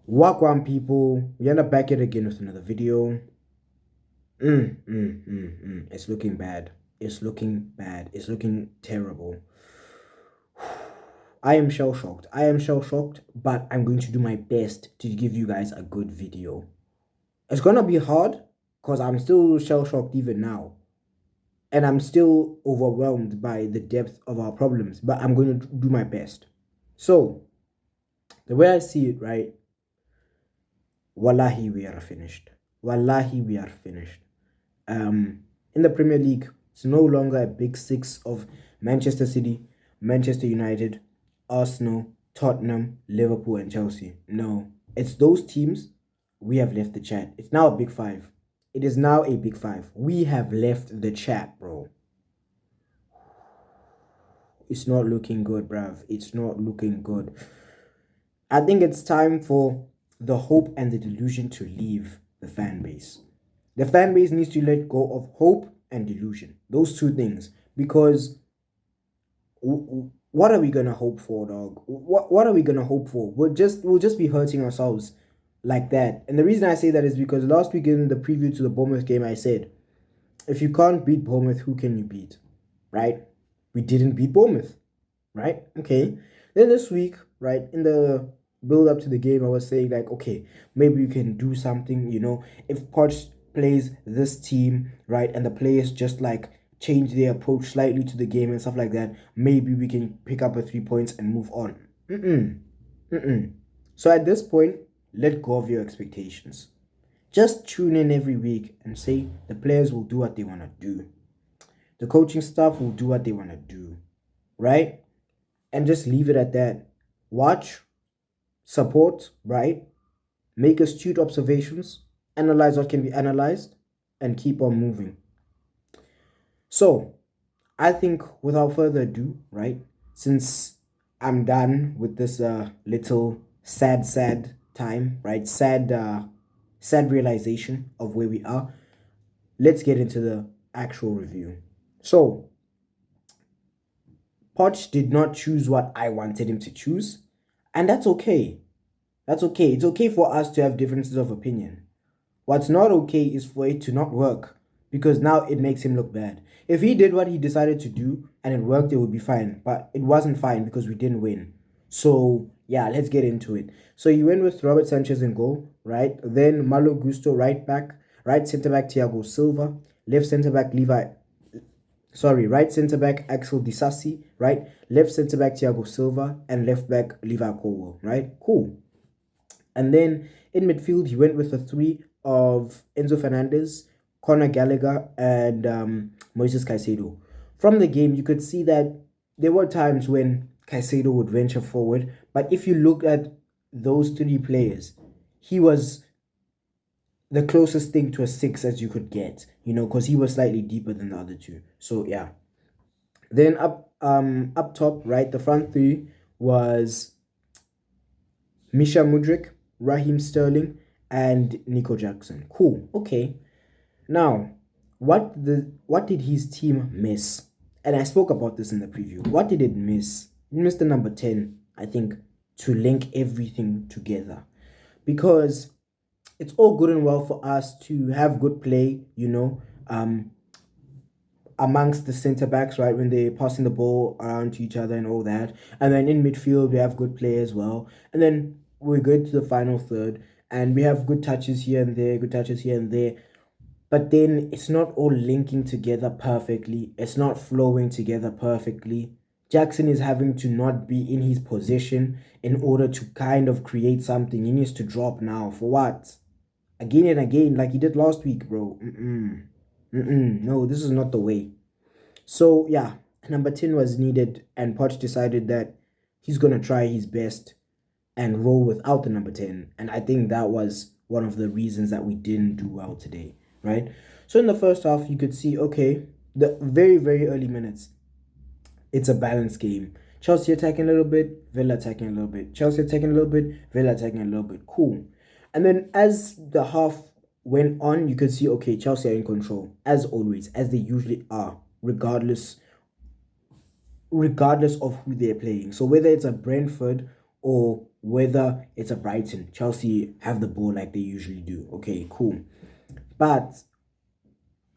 Wagwan people, we end up back here again with another video. It's looking bad. It's looking bad. It's looking terrible. I am shell shocked. I am shell shocked, but I'm going to do my best to give you guys a good video. It's gonna be hard because I'm still shell shocked even now. And I'm still overwhelmed by the depth of our problems, but I'm going to do my best. So, the way I see it, right? Wallahi, we are finished. Wallahi, we are finished. In the Premier League, it's no longer a big six of Manchester City, Manchester United, Arsenal, Tottenham, Liverpool, and Chelsea. No, it's those teams. We have left the chat. It's now a big five. It is now a big five. We have left the chat, bro. It's not looking good, bruv. It's not looking good. I think it's time for the hope and the delusion to leave the fan base. The fan base needs to let go of hope and delusion. Those two things. Because what are we gonna hope for, dog? What are we gonna hope for? We'll just be hurting ourselves like that. And the reason I say that is because last week in the preview to the Bournemouth game, I said, if you can't beat Bournemouth, who can you beat? Right? We didn't beat Bournemouth. Right? Okay. Then this week, right, in the build up to the game, I was saying like, okay, maybe you can do something, if Poch plays this team, right, and the players just like change their approach slightly to the game and stuff like that, maybe we can pick up a 3 points and move on. So at this point, let go of your expectations. Just tune in every week and say the players will do what they want to do. The coaching staff will do what they want to do, right? And just leave it at that. Watch, support, right? Make astute observations, analyze what can be analyzed, and keep on moving. So, I think without further ado, right, since I'm done with this little sad time, right, sad realization of where we are, let's get into the actual review. So, Poch did not choose what I wanted him to choose, and that's okay. That's okay. It's okay for us to have differences of opinion. What's not okay is for it to not work, because now it makes him look bad. If he did what he decided to do and it worked, it would be fine. But it wasn't fine because we didn't win. So, yeah, let's get into it. So you went with Robert Sanchez in goal, right? Then Malo Gusto, right back. Right centre back, Thiago Silva. Left centre back, right centre back Axel Disasi, right? Left centre back Thiago Silva, and left back Levi Colwell, right? Cool. And then in midfield, he went with a three of Enzo Fernandez, Conor Gallagher, and Moises Caicedo. From the game, you could see that there were times when Caicedo would venture forward, but if you look at those three players, he was the closest thing to a six as you could get, because he was slightly deeper than the other two. So yeah. Then up top, right, the front three was Misha Mudrik, Raheem Sterling, and Nico Jackson. Cool. Okay. Now, what did his team miss? And I spoke about this in the preview. What did it miss? It missed the number 10, I think, to link everything together. Because it's all good and well for us to have good play, amongst the centre backs, right, when they're passing the ball around to each other and all that. And then in midfield, we have good play as well. And then we go to the final third, and we have good touches here and there, good touches here and there. But then it's not all linking together perfectly. It's not flowing together perfectly. Jackson is having to not be in his position in order to kind of create something. He needs to drop now. For what? Again and again, like he did last week, bro. No, this is not the way. So, yeah, number 10 was needed, and Poch decided that he's going to try his best and roll without the number 10. And I think that was one of the reasons that we didn't do well today, right? So in the first half, you could see, okay, the very, very early minutes, it's a balanced game. Chelsea attacking a little bit, Villa attacking a little bit. Chelsea attacking a little bit, Villa attacking a little bit. Cool. And then as the half went on, you could see, okay, Chelsea are in control, as always, as they usually are, regardless of who they're playing. So whether it's a Brentford or whether it's a Brighton, Chelsea have the ball like they usually do. Okay, cool. But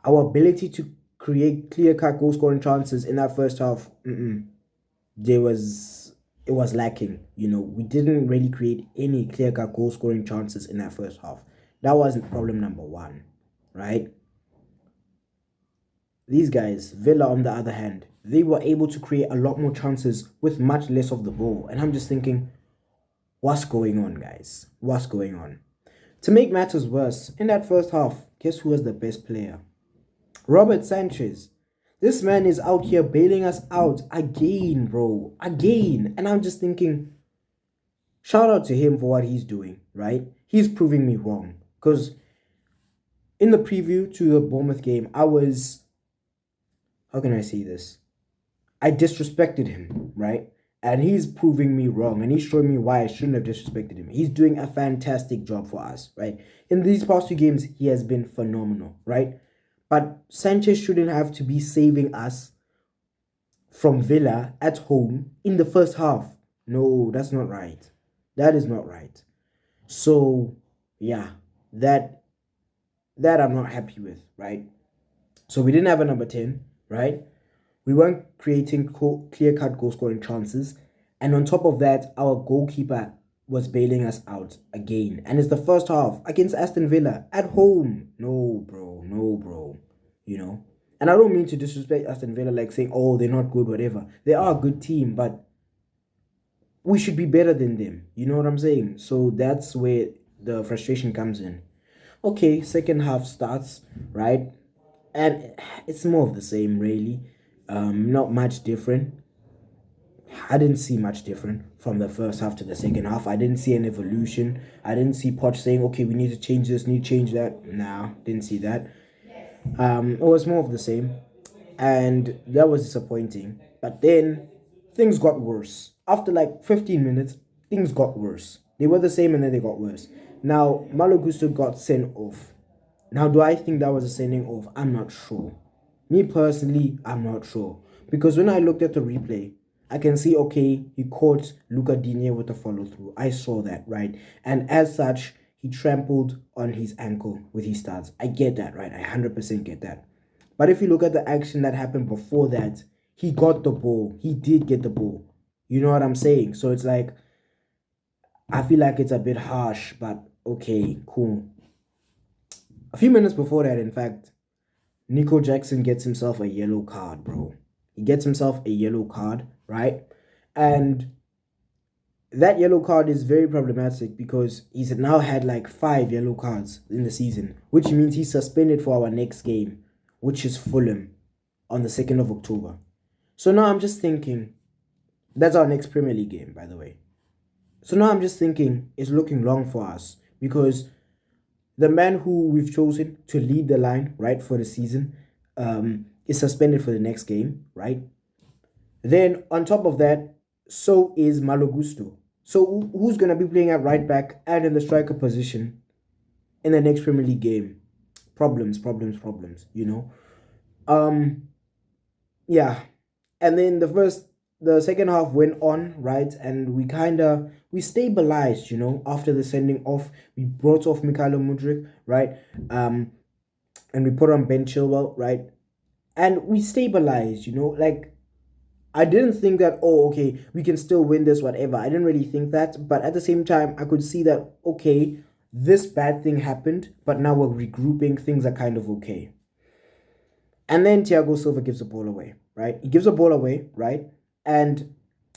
our ability to create clear-cut goal-scoring chances in that first half, there was it was lacking. We didn't really create any clear-cut goal-scoring chances in that first half. That wasn't problem number one, right? These guys, Villa on the other hand, they were able to create a lot more chances with much less of the ball. And I'm just thinking, what's going on, guys? What's going on? To make matters worse, in that first half, guess who was the best player? Robert Sanchez. This man is out here bailing us out again, bro. Again. And I'm just thinking, shout out to him for what he's doing, right? He's proving me wrong. Because in the preview to the Bournemouth game, how can I say this? I disrespected him, right? And he's proving me wrong, and he's showing me why I shouldn't have disrespected him. He's doing a fantastic job for us, right? In these past two games, he has been phenomenal, right? But Sanchez shouldn't have to be saving us from Villa at home in the first half. No, that's not right. That is not right. So, yeah, that I'm not happy with, right? So we didn't have a number 10, right? We weren't creating clear-cut goal-scoring chances. And on top of that, our goalkeeper was bailing us out again. And it's the first half against Aston Villa at home. No, bro. No, bro. And I don't mean to disrespect Aston Villa like saying, oh, they're not good, whatever. They are a good team, but we should be better than them. You know what I'm saying? So that's where the frustration comes in. Okay, second half starts, right? And it's more of the same, really. Not much different. I didn't see much different from the first half to the second half. I didn't see an evolution. I didn't see Poch saying, okay, we need to change this, need to change that. Nah, didn't see that. It was more of the same. And that was disappointing. But then things got worse. After like 15 minutes, things got worse. They were the same and then they got worse. Now, Malo Gusto got sent off. Now, do I think that was a sending off? I'm not sure. Me personally, I'm not sure. Because when I looked at the replay, I can see, okay, he caught Luca Digne with a follow-through. I saw that, right? And as such, he trampled on his ankle with his studs. I get that, right? I 100% get that. But if you look at the action that happened before that, he got the ball. He did get the ball. You know what I'm saying? So it's like, I feel like it's a bit harsh, but okay, cool. A few minutes before that, in fact, Nico Jackson gets himself a yellow card, bro. He gets himself a yellow card, right? And that yellow card is very problematic because he's now had like 5 yellow cards in the season, which means he's suspended for our next game, which is Fulham on the 2nd of October. So now I'm just thinking, that's our next Premier League game, by the way. So now I'm just thinking it's looking long for us because the man who we've chosen to lead the line, right, for the season is suspended for the next game, right? Then on top of that, so is Malo Gusto. So who's going to be playing at right back and in the striker position in the next Premier League game? Problems, Yeah. And then the second half went on, right? And we stabilized, after the sending off. We brought off Mikhailo Mudryk, right? And we put on Ben Chilwell, right? And we stabilized, like I didn't think that, oh, okay, we can still win this, whatever. I didn't really think that. But at the same time, I could see that, okay, this bad thing happened, but now we're regrouping. Things are kind of okay. And then Thiago Silva gives the ball away, right? He gives the ball away, right? And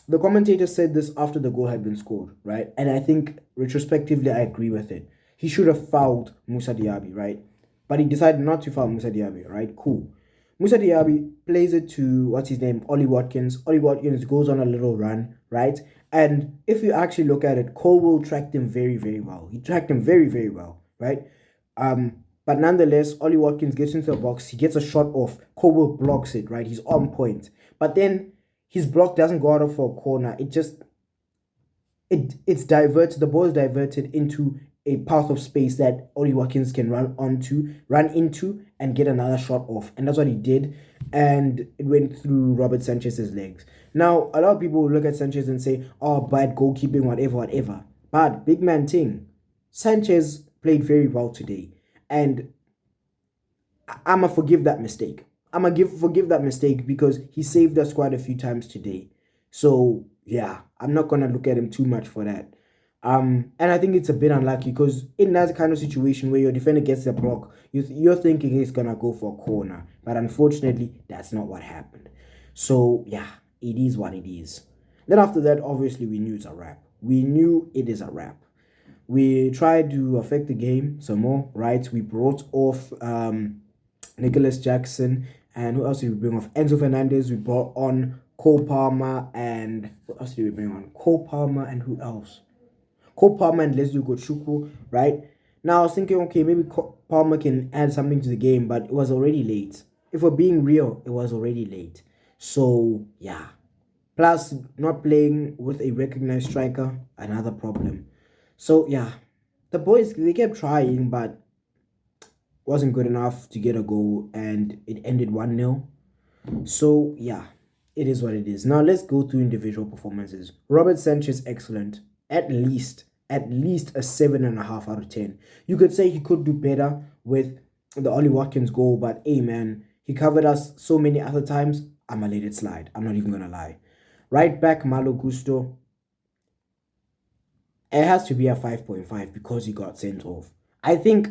the commentator said this after the goal had been scored, right? And I think retrospectively, I agree with it. He should have fouled Moussa Diaby, right? But he decided not to foul Moussa Diaby, right? Cool. Moussa Diaby plays it to, what's his name, Ollie Watkins. Ollie Watkins goes on a little run, right? And if you actually look at it, Colwill tracked him very, very well. He tracked him very, very well, right? But nonetheless, Ollie Watkins gets into the box. He gets a shot off. Colwill blocks it, right? He's on point. But then his block doesn't go out for a corner. It's diverted. The ball is diverted into a path of space that Ollie Watkins can run into, and get another shot off. And that's what he did. And it went through Robert Sanchez's legs. Now, a lot of people will look at Sanchez and say, oh, bad goalkeeping, whatever, whatever. But big man thing, Sanchez played very well today. And I'ma forgive that mistake. Forgive that mistake because he saved us quite a few times today. So yeah, I'm not gonna look at him too much for that. And I think it's a bit unlucky because in that kind of situation where your defender gets the block, you're thinking he's gonna go for a corner, but unfortunately, that's not what happened. So yeah, it is what it is. Then after that, obviously, we knew it's a wrap. We knew it is a wrap. We tried to affect the game some more, right? We brought off Nicholas Jackson, and who else did we bring off? Enzo Fernandez. We brought on Cole Palmer, and who else did we bring on? Cole Palmer, and who else? Cole Palmer and Leslie Gochuku, right? Now I was thinking, okay, maybe Palmer can add something to the game, but it was already late. If we're being real, it was already late. So yeah. Plus, not playing with a recognized striker, another problem. So yeah, the boys, they kept trying, but wasn't good enough to get a goal, and it ended 1-0. So yeah, it is what it is. Now let's go through individual performances. Robert Sanchez, excellent. At least a 7.5 out of 10. You could say he could do better with the Ollie Watkins goal, but hey man, he covered us so many other times. I'ma let it slide. I'm not even gonna lie. Right back, Malo Gusto. It has to be a 5.5 because he got sent off. I think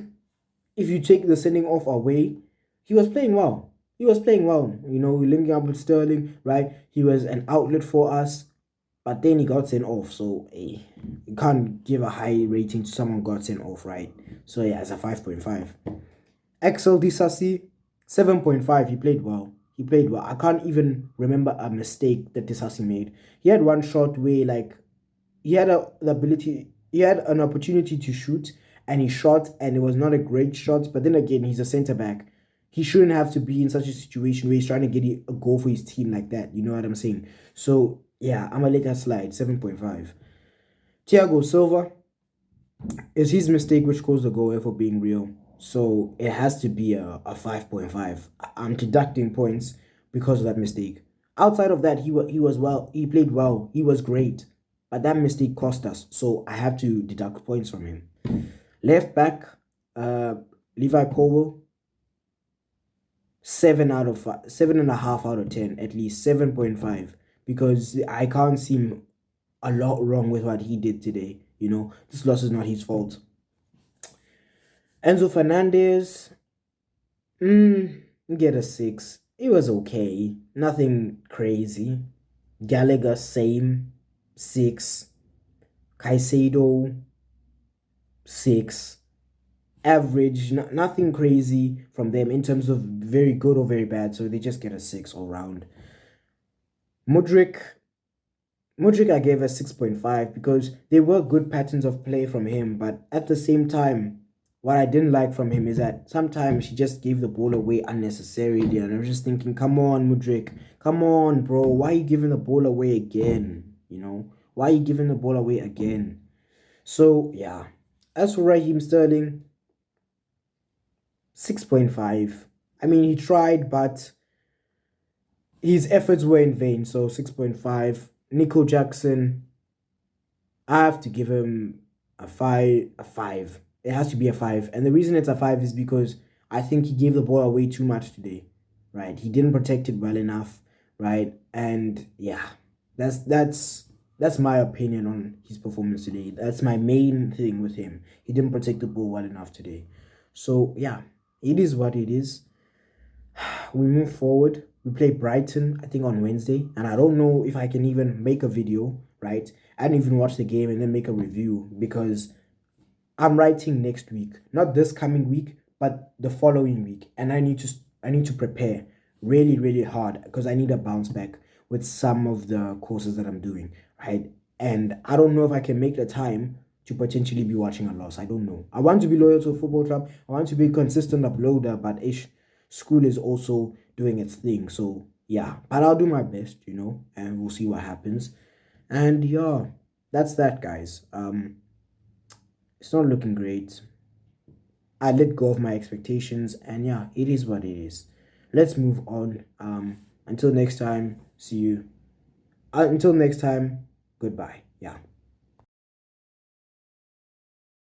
if you take the sending off away, he was playing well. He was playing well. You know, linking up with Sterling, right? He was an outlet for us, but then he got sent off. So, hey, you can't give a high rating to someone who got sent off, right? So, yeah, it's a 5.5. Axel Disasi, 7.5. He played well. He played well. I can't even remember a mistake that Disasi made. He had one shot where, like, he had an opportunity to shoot, and he shot, and it was not a great shot. But then again, he's a center back. He shouldn't have to be in such a situation where he's trying to get a goal for his team like that. You know what I'm saying? So yeah, I'm gonna let that slide. 7.5. Thiago Silva, is his mistake which caused the goal, if we're being real. So it has to be a 5.5. I'm deducting points because of that mistake. Outside of that, he was well. He played well. He was great. But that mistake cost us. So I have to deduct points from him. Left back, Levi Colwell, 7.5 out of 10, at least 7.5, because I can't see a lot wrong with what he did today. You know, this loss is not his fault. Enzo Fernandez, get a 6. It was okay, nothing crazy. Gallagher, same, 6. Caicedo, 6. Average, nothing crazy from them in terms of very good or very bad, so they just get a 6 all round. Mudryk, I gave a 6.5 because there were good patterns of play from him, but at the same time, what I didn't like from him is that sometimes he just gave the ball away unnecessarily, and I was just thinking, come on, Mudryk, come on, bro, why are you giving the ball away again? You know, why are you giving the ball away again? So yeah, as for Raheem Sterling, 6.5. I mean, he tried, but his efforts were in vain. So 6.5. Nico Jackson, I have to give him a 5. A 5. It has to be a 5. And the reason it's a 5 is because I think he gave the ball away too much today. Right? He didn't protect it well enough. Right? And yeah, that's my opinion on his performance today. That's my main thing with him. He didn't protect the ball well enough today. So yeah, it is what it is. We move forward. We play Brighton, I think, on Wednesday, and I don't know if I can even make a video, right? I didn't even watch the game and then make a review because I'm writing next week, not this coming week, but the following week, and I need to prepare really, really hard because I need a bounce back with some of the courses that I'm doing, right? And I don't know if I can make the time to potentially be watching a loss. I don't know. I want to be loyal to a football club. I want to be a consistent uploader, but school is also doing its thing. So yeah, but I'll do my best, you know, and we'll see what happens. And yeah, that's that, guys. It's not looking great. I let go of my expectations, and yeah, it is what it is. Let's move on. Until next time, see you. Until next time, goodbye. Yeah.